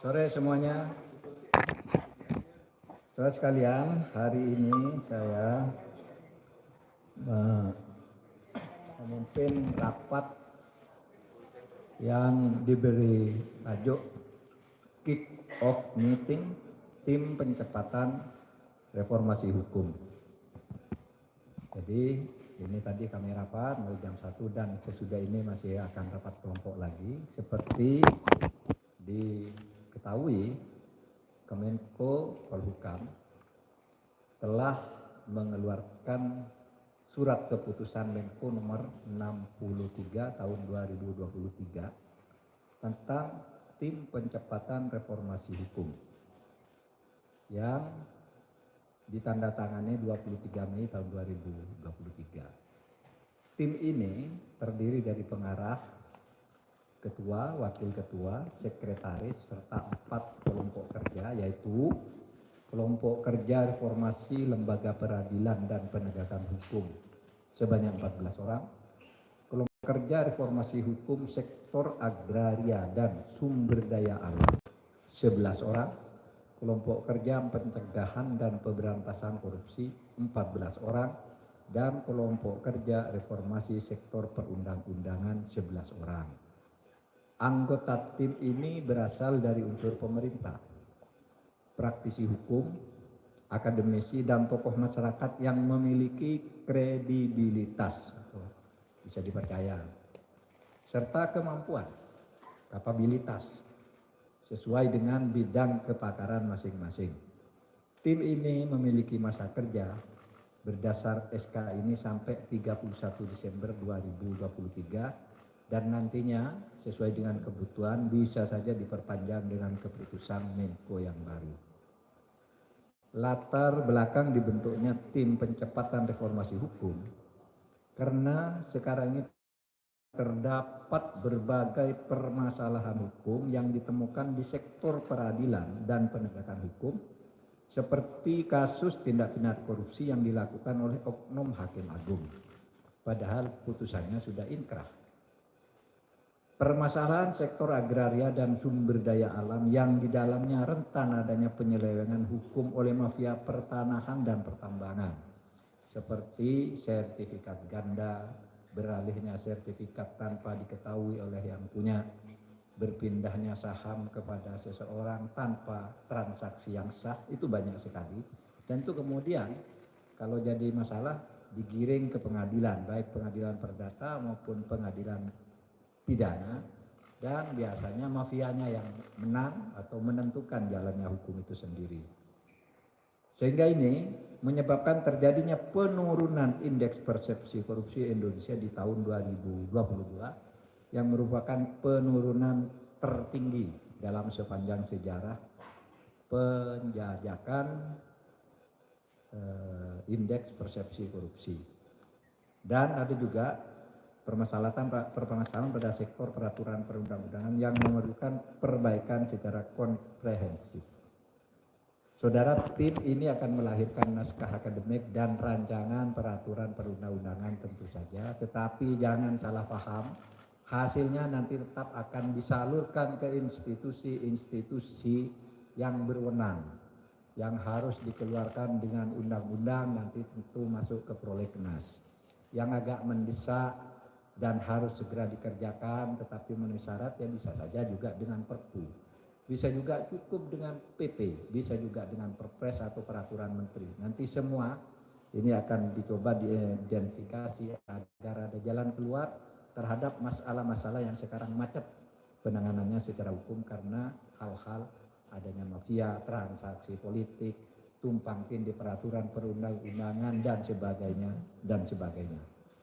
Sore semuanya. Saudara sekalian, hari ini saya memimpin rapat yang diberi tajuk Kick Off Meeting Tim Percepatan Reformasi Hukum. Jadi ini tadi kami rapat mulai jam 1 dan sesudah ini masih akan rapat kelompok lagi. Seperti diketahui, Kemenko Polhukam telah mengeluarkan surat keputusan Menko nomor 63 tahun 2023 tentang tim percepatan reformasi hukum yang ditandatangani 23 Mei tahun 2023. Tim ini terdiri dari pengarah, ketua, wakil ketua, sekretaris, serta 4 kelompok kerja, yaitu kelompok kerja reformasi lembaga peradilan dan penegakan hukum sebanyak 14 orang, kelompok kerja reformasi hukum sektor agraria dan sumber daya alam 11 orang, kelompok kerja pencegahan dan pemberantasan korupsi 14 orang, dan kelompok kerja reformasi sektor perundang-undangan 11 orang. Anggota tim ini berasal dari unsur pemerintah, praktisi hukum, akademisi, dan tokoh masyarakat yang memiliki kredibilitas, bisa dipercaya, serta kemampuan, kapabilitas, sesuai dengan bidang kepakaran masing-masing. Tim ini memiliki masa kerja berdasar SK ini sampai 31 Desember 2023 dan nantinya sesuai dengan kebutuhan bisa saja diperpanjang dengan keputusan Menko yang baru. Latar belakang dibentuknya tim percepatan reformasi hukum karena sekarang ini terdapat berbagai permasalahan hukum yang ditemukan di sektor peradilan dan penegakan hukum, seperti kasus tindak pidana korupsi yang dilakukan oleh oknum hakim agung, padahal putusannya sudah inkrah. Permasalahan sektor agraria dan sumber daya alam yang di dalamnya rentan adanya penyelewengan hukum oleh mafia pertanahan dan pertambangan, seperti sertifikat ganda, beralihnya sertifikat tanpa diketahui oleh yang punya, berpindahnya saham kepada seseorang tanpa transaksi yang sah, itu banyak sekali. Dan itu kemudian kalau jadi masalah digiring ke pengadilan, baik pengadilan perdata maupun pengadilan pidana, dan biasanya mafianya yang menang atau menentukan jalannya hukum itu sendiri. Sehingga ini menyebabkan terjadinya penurunan indeks persepsi korupsi Indonesia di tahun 2022 yang merupakan penurunan tertinggi dalam sepanjang sejarah penjajakan indeks persepsi korupsi. Dan ada juga permasalahan pada sektor peraturan perundang-undangan yang memerlukan perbaikan secara komprehensif. Saudara, tim ini akan melahirkan naskah akademik dan rancangan peraturan perundang-undangan tentu saja, tetapi jangan salah paham, hasilnya nanti tetap akan disalurkan ke institusi-institusi yang berwenang, yang harus dikeluarkan dengan undang-undang, nanti tentu masuk ke prolegnas. Yang agak mendesak dan harus segera dikerjakan tetapi memenuhi syarat, ya bisa saja juga dengan Perpu, bisa juga cukup dengan PP, bisa juga dengan Perpres atau peraturan menteri. Nanti semua ini akan dicoba diidentifikasi agar ada jalan keluar terhadap masalah-masalah yang sekarang macet penanganannya secara hukum karena hal-hal adanya mafia, transaksi politik, tumpang tindih peraturan perundang-undangan dan sebagainya.